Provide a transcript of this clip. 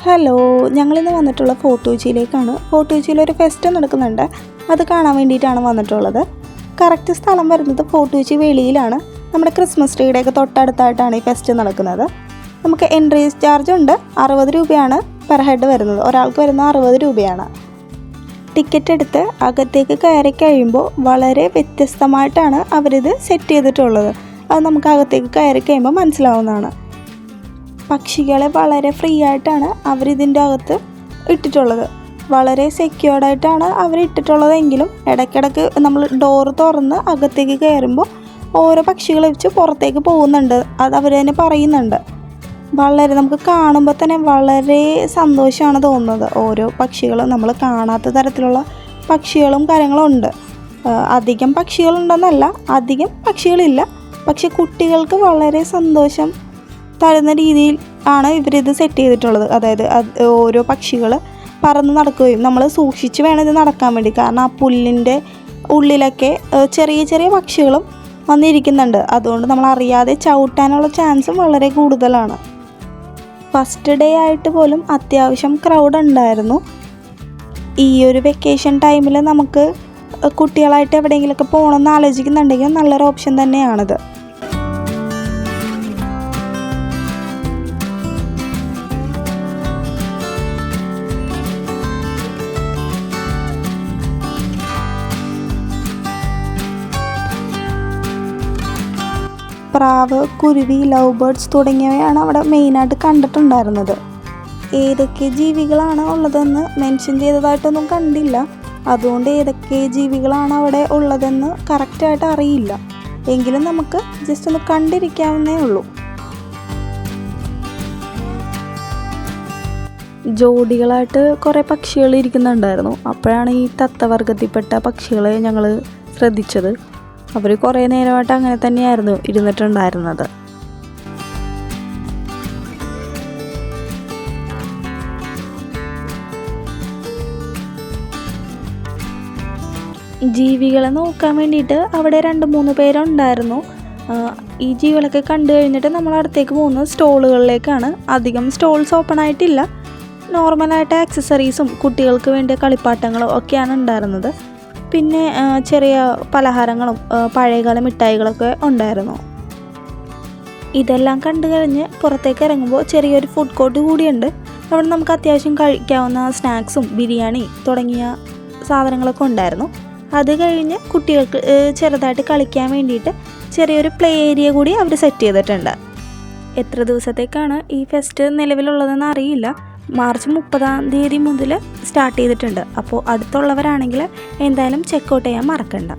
Hello, ഞങ്ങളിന്ന് വന്നിട്ടുള്ള fort കൊച്ചിയിലേക്കാണ്. Fort കൊച്ചിയിൽ ഒരു ഫെസ്റ്റ് നടക്കുന്നുണ്ട്, അത് കാണാൻ വേണ്ടിയിട്ടാണ് വന്നിട്ടുള്ളത്. കറക്റ്റ് സ്ഥലം വരുന്നത് ഫോർട്ട് കൊച്ചി വെളിയിലാണ്. നമ്മുടെ ക്രിസ്മസ് ട്രീയുടെയൊക്കെ തൊട്ടടുത്തായിട്ടാണ് ഈ ഫെസ്റ്റ് നടക്കുന്നത്. നമുക്ക് എൻട്രി ചാർജ് ഉണ്ട്, 60 രൂപയാണ് പെർ ഹെഡ് വരുന്നത്. ഒരാൾക്ക് വരുന്നത് 60 രൂപയാണ്. ടിക്കറ്റ് എടുത്ത് അകത്തേക്ക് കയറി കഴിയുമ്പോൾ വളരെ വ്യത്യസ്തമായിട്ടാണ് അവരിത് സെറ്റ് ചെയ്തിട്ടുള്ളത്. അത് നമുക്ക് അകത്തേക്ക് കയറി കഴിയുമ്പോൾ മനസ്സിലാവുന്നതാണ്. പക്ഷികളെ വളരെ ഫ്രീ ആയിട്ടാണ് അവരിതിൻ്റെ അകത്ത് ഇട്ടിട്ടുള്ളത്. വളരെ സെക്യൂർഡായിട്ടാണ് അവരിട്ടിട്ടുള്ളതെങ്കിലും ഇടയ്ക്കിടയ്ക്ക് നമ്മൾ ഡോറ് തുറന്ന് അകത്തേക്ക് കയറുമ്പോൾ ഓരോ പക്ഷികളെ വെച്ച് പുറത്തേക്ക് പോകുന്നുണ്ട്. അത് അവർ തന്നെ പറയുന്നുണ്ട്. വളരെ നമുക്ക് കാണുമ്പോൾ തന്നെ വളരെ സന്തോഷമാണ് തോന്നുന്നത്. ഓരോ പക്ഷികളും നമ്മൾ കാണാത്ത തരത്തിലുള്ള പക്ഷികളും കാര്യങ്ങളും ഉണ്ട്. അധികം പക്ഷികളുണ്ടെന്നല്ല, അധികം പക്ഷികളില്ല. പക്ഷെ കുട്ടികൾക്ക് വളരെ സന്തോഷം തരുന്ന രീതിയിൽ ആണ് ഇവരിത് സെറ്റ് ചെയ്തിട്ടുള്ളത്. അതായത് ഓരോ പക്ഷികൾ പറന്ന് നടക്കുകയും നമ്മൾ സൂക്ഷിച്ച് വേണം ഇത് നടക്കാൻ വേണ്ടി. കാരണം ആ പുല്ലിൻ്റെ ഉള്ളിലൊക്കെ ചെറിയ ചെറിയ പക്ഷികളും വന്നിരിക്കുന്നുണ്ട്. അതുകൊണ്ട് നമ്മൾ അറിയാതെ ചവിട്ടാനുള്ള ചാൻസും വളരെ കൂടുതലാണ്. ഫസ്റ്റ് ഡേ ആയിട്ട് പോലും അത്യാവശ്യം ക്രൗഡ് ഉണ്ടായിരുന്നു. ഈ ഒരു വെക്കേഷൻ ടൈമിൽ നമുക്ക് കുട്ടികളായിട്ട് എവിടെയെങ്കിലുമൊക്കെ പോകണമെന്ന് ആലോചിക്കുന്നുണ്ടെങ്കിൽ നല്ലൊരു ഓപ്ഷൻ തന്നെയാണിത്. പ്രാവ്, കുരുവി, ലവ് ബേർഡ്സ് തുടങ്ങിയവയാണ് അവിടെ മെയിനായിട്ട് കണ്ടിട്ടുണ്ടായിരുന്നത്. ഏതൊക്കെ ജീവികളാണ് ഉള്ളതെന്ന് മെൻഷൻ ചെയ്തതായിട്ടൊന്നും കണ്ടില്ല. അതുകൊണ്ട് ഏതൊക്കെ ജീവികളാണ് അവിടെ ഉള്ളതെന്ന് കറക്റ്റായിട്ട് അറിയില്ല. എങ്കിലും നമുക്ക് ജസ്റ്റ് ഒന്ന് കണ്ടിരിക്കാവുന്നേ ഉള്ളൂ. ജോഡികളായിട്ട് കുറേ പക്ഷികൾ ഇരിക്കുന്നുണ്ടായിരുന്നു. അപ്പോഴാണ് ഈ തത്തവർഗത്തിൽപ്പെട്ട പക്ഷികളെ ഞങ്ങൾ ശ്രദ്ധിച്ചത്. അവർ കുറേ നേരമായിട്ട് അങ്ങനെ തന്നെയായിരുന്നു ഇരുന്നിട്ടുണ്ടായിരുന്നത്. ജീവികളെ നോക്കാൻ വേണ്ടിയിട്ട് അവിടെ 2-3 പേരുണ്ടായിരുന്നു. ഈ ജീവികളൊക്കെ കണ്ടു കഴിഞ്ഞിട്ട് നമ്മൾ അടുത്തേക്ക് പോകുന്നത് സ്റ്റോളുകളിലേക്കാണ്. അധികം സ്റ്റോൾസ് ഓപ്പൺ ആയിട്ടില്ല. നോർമലായിട്ട് ആക്സസറീസും കുട്ടികൾക്ക് വേണ്ടിയ കളിപ്പാട്ടങ്ങളും ഒക്കെയാണ് ഉണ്ടായിരുന്നത്. പിന്നെ ചെറിയ പലഹാരങ്ങളും പഴയകാല മിഠായികളൊക്കെ ഉണ്ടായിരുന്നു. ഇതെല്ലാം കണ്ടു കഴിഞ്ഞ് പുറത്തേക്ക് ഇറങ്ങുമ്പോൾ ചെറിയൊരു ഫുഡ് കോർട്ട് കൂടിയുണ്ട്. അവിടെ നമുക്ക് അത്യാവശ്യം കഴിക്കാവുന്ന സ്നാക്സും ബിരിയാണി തുടങ്ങിയ സാധനങ്ങളൊക്കെ ഉണ്ടായിരുന്നു. അത് കഴിഞ്ഞ് കുട്ടികൾക്ക് ചെറുതായിട്ട് കളിക്കാൻ വേണ്ടിയിട്ട് ചെറിയൊരു പ്ലേ ഏരിയ കൂടി അവർ സെറ്റ് ചെയ്തിട്ടുണ്ട്. എത്ര ദിവസത്തേക്കാണ് ഈ ഫെസ്റ്റ് നിലവിലുള്ളതെന്ന് അറിയില്ല. മാർച്ച് 30-ാം തീയതി മുതൽ സ്റ്റാർട്ട് ചെയ്തിട്ടുണ്ട്. അപ്പോൾ അടുത്തുള്ളവരാണെങ്കിൽ എന്തായാലും ചെക്കൗട്ട് ചെയ്യാൻ മറക്കണ്ട.